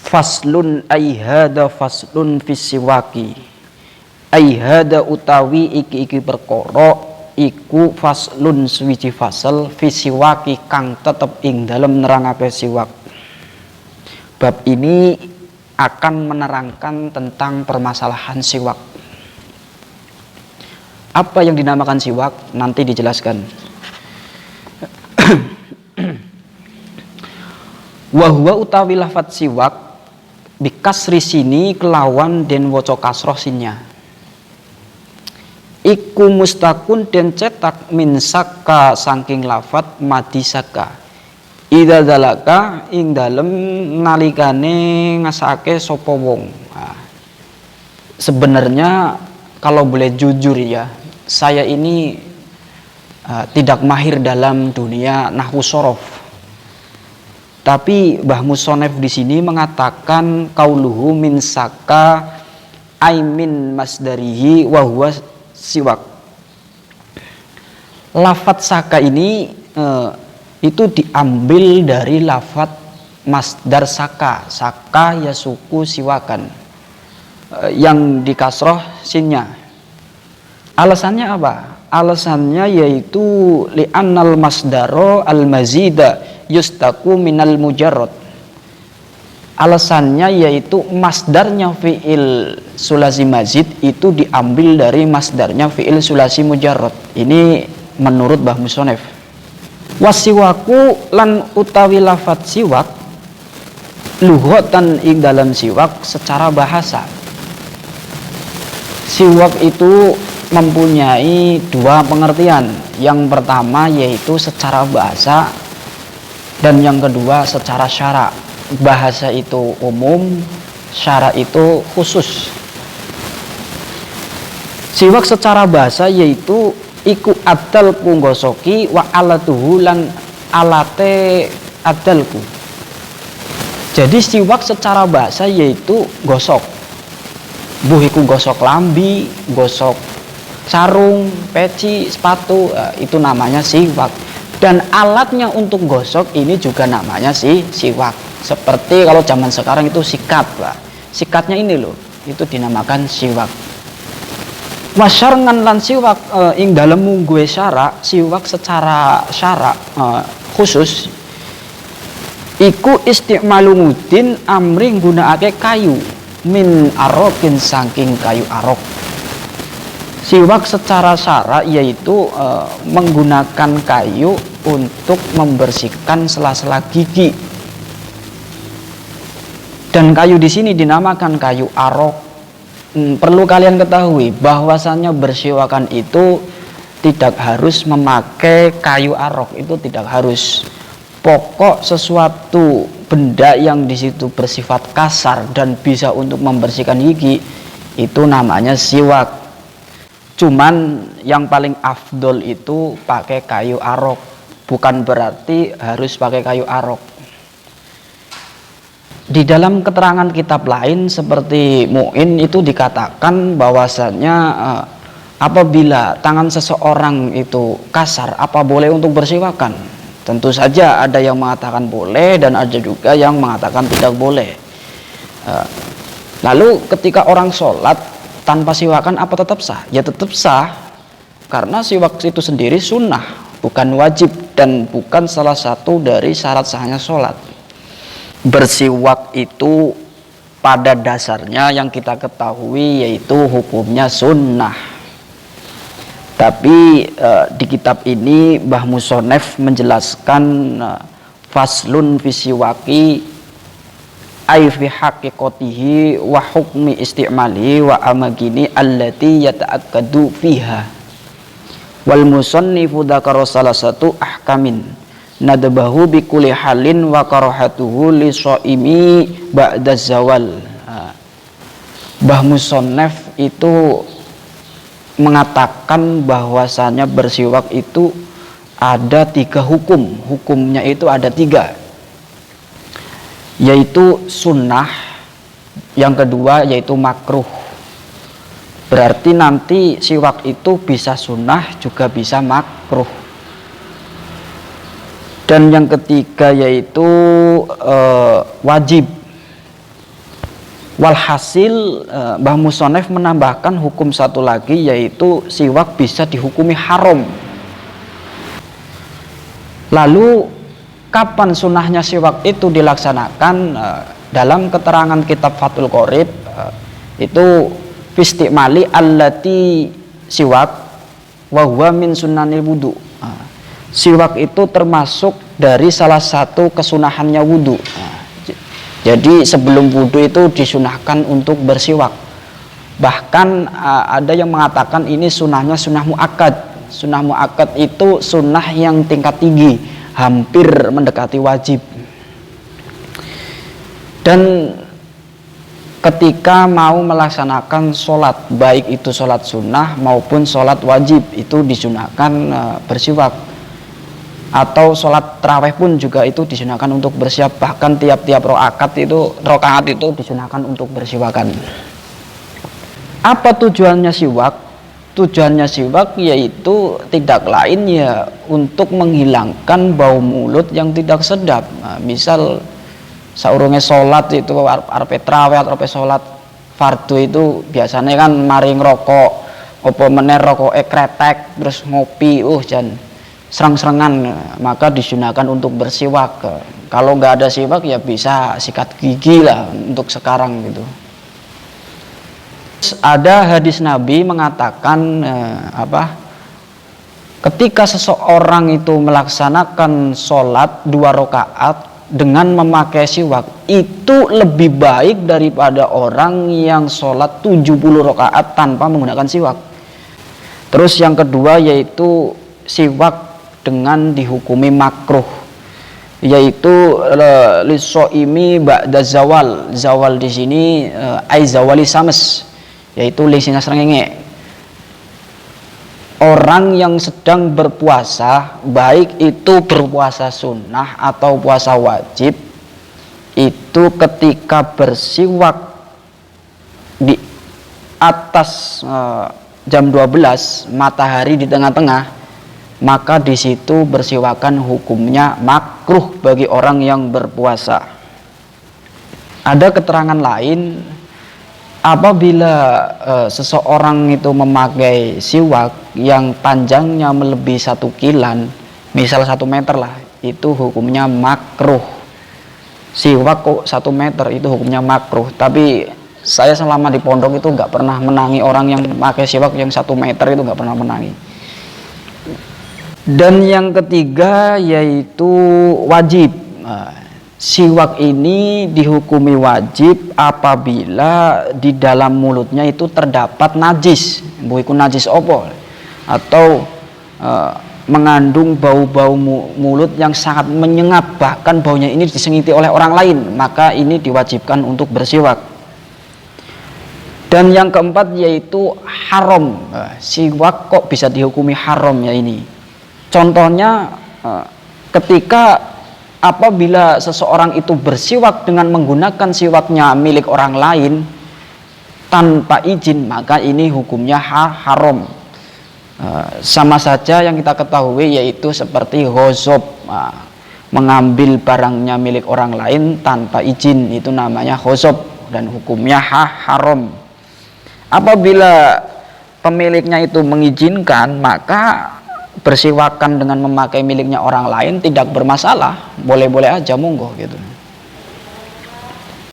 Faslun ay hada faslun fis siwaki. Ay hada utawi iki perkara iku faslun suwiji fasal fis siwaki kang tetep ing dalem nerangake siwak. Bab ini akan menerangkan tentang permasalahan siwak. Apa yang dinamakan siwak nanti dijelaskan. Wahwa utawi lafat siwak bikasri sini kelawan den waca kasroh sinnya. Iku mustakun den cetak min saka saking lafat madisaka. Idza zalaka ing dalem nalikane ngasake sapa wong. Nah, sebenarnya kalau boleh jujur ya, saya ini tidak mahir dalam dunia nahwu shorof. Tapi Mbah Musonef di sini mengatakan kauluhu min saka aimin masdarihi wa huwa siwak. Lafat saka ini itu diambil dari lafat masdar saka. Saka yasuku siwakan. Yang dikasroh sinnya. Alasannya apa? Alasannya yaitu li'annal masdaro al-mazida yustaku minal mujarrad. Alasannya yaitu masdarnya fi'il sulasi mazid itu diambil dari masdarnya fi'il sulasi mujarrad. Ini menurut Mbah Musonef. Wasiwaku lan utawi lafat siwak lughatan ing dalam siwak secara bahasa. Siwak itu mempunyai dua pengertian. Yang pertama yaitu secara bahasa dan yang kedua secara syara. Bahasa itu umum, syara itu khusus. Siwak secara bahasa yaitu iku adalku nggosoki wa alatuhu lan alate adalku. Jadi siwak secara bahasa yaitu gosok. Buh iku gosok lambi, gosok sarung, peci, sepatu, itu namanya siwak. Dan alatnya untuk gosok ini juga namanya siwak. Seperti kalau zaman sekarang itu sikat, Pak. Sikatnya ini loh, itu dinamakan siwak. Wasyarngan lan siwak ing dalem mungguhe syara, siwak secara syara khusus iku istimalu mudin amri nggunakake kayu min arokin saking kayu arok. Siwak secara syara yaitu menggunakan kayu untuk membersihkan sela-sela gigi. Dan kayu di sini dinamakan kayu arok. Perlu kalian ketahui bahwasannya bersiwakan itu tidak harus memakai kayu arok, itu tidak harus. Pokok sesuatu benda yang di situ bersifat kasar dan bisa untuk membersihkan gigi itu namanya siwak. Cuman yang paling afdol itu pakai kayu arok, bukan berarti harus pakai kayu arok. Di dalam keterangan kitab lain seperti Mu'in itu dikatakan bahwasannya apabila tangan seseorang itu kasar, apa boleh untuk bersiwakan? Tentu saja ada yang mengatakan boleh dan ada juga yang mengatakan tidak boleh. Lalu ketika orang sholat tanpa siwakan apa tetap sah? Ya tetap sah, karena siwak itu sendiri sunnah, bukan wajib dan bukan salah satu dari syarat sahnya sholat. Bersiwak itu pada dasarnya yang kita ketahui yaitu hukumnya sunnah. Tapi di kitab ini Mbah Musonef menjelaskan faslun fi siwaki ay fi haqiqatihi wa hukmi istimali wa amagini allati yata'akkadu fiha. Wal musannifu dzakara salah satu ahkamin nadbahu bi kulli halin wa karahatuhu li shaimi ba'da zawal. Mbah Musonef itu mengatakan bahwasanya bersiwak itu ada 3 hukum. Hukumnya itu ada 3, yaitu sunnah, yang kedua yaitu makruh. Berarti nanti siwak itu bisa sunnah juga bisa makruh. Dan yang ketiga yaitu wajib. Walhasil Mbah Musonef menambahkan hukum satu lagi, yaitu siwak bisa dihukumi haram. Lalu kapan sunnahnya siwak itu dilaksanakan? Dalam keterangan kitab Fathul Qorib itu fistimali allati siwak wa huwa min sunnanil wudu. Siwak itu termasuk dari salah satu kesunahannya wudu. Jadi sebelum wudhu itu disunahkan untuk bersiwak. Bahkan ada yang mengatakan ini sunnahnya sunnah muakkad. Sunnah muakkad itu sunnah yang tingkat tinggi, hampir mendekati wajib. Dan ketika mau melaksanakan sholat, baik itu sholat sunnah maupun sholat wajib, itu disunahkan bersiwak. Atau sholat tarawih pun juga itu disunahkan untuk bersiwak. Bahkan tiap-tiap rokaat itu disunahkan untuk bersiwakan. Apa tujuannya siwak? Tujuannya siwak yaitu tidak lain ya untuk menghilangkan bau mulut yang tidak sedap. Misal saurunge sholat itu arep tarawih atau sholat fardu itu biasanya kan mari ngerokok, apa meneh rokoke kretek terus ngopi, jan serang-serangan, maka disunahkan untuk bersiwak. Kalau nggak ada siwak ya bisa sikat gigi lah untuk sekarang gitu. Ada hadis Nabi mengatakan ketika seseorang itu melaksanakan sholat 2 rakaat dengan memakai siwak, itu lebih baik daripada orang yang sholat 70 rakaat tanpa menggunakan siwak. Terus yang kedua yaitu siwak dengan dihukumi makruh, yaitu lisoimi ba'da zawal di sini ai zawali sames, yaitu lisina srengenge. Orang yang sedang berpuasa, baik itu berpuasa sunnah atau puasa wajib, itu ketika bersiwak di atas jam 12 matahari di tengah-tengah, maka di situ bersiwakan hukumnya makruh bagi orang yang berpuasa. Ada keterangan lain, apabila seseorang itu memakai siwak yang panjangnya melebihi 1 kilan, misal 1 meter lah, itu hukumnya makruh. Siwak kok 1 meter itu hukumnya makruh. Tapi saya selama di pondok itu nggak pernah menangi orang yang memakai siwak yang 1 meter, itu nggak pernah menangi. Dan yang ketiga yaitu wajib. Siwak ini dihukumi wajib apabila di dalam mulutnya itu terdapat najis, buiku najis opo, atau mengandung bau-bau mulut yang sangat menyengat, bahkan baunya ini disengiti oleh orang lain, maka ini diwajibkan untuk bersiwak. Dan yang keempat yaitu haram. Siwak kok bisa dihukumi haram ya ini? Contohnya ketika apabila seseorang itu bersiwak dengan menggunakan siwaknya milik orang lain tanpa izin, maka ini hukumnya haram. Sama saja yang kita ketahui yaitu seperti ghosab, mengambil barangnya milik orang lain tanpa izin, itu namanya ghosab dan hukumnya haram. Apabila pemiliknya itu mengizinkan, maka bersiwakan dengan memakai miliknya orang lain tidak bermasalah, boleh-boleh aja, monggo gitu.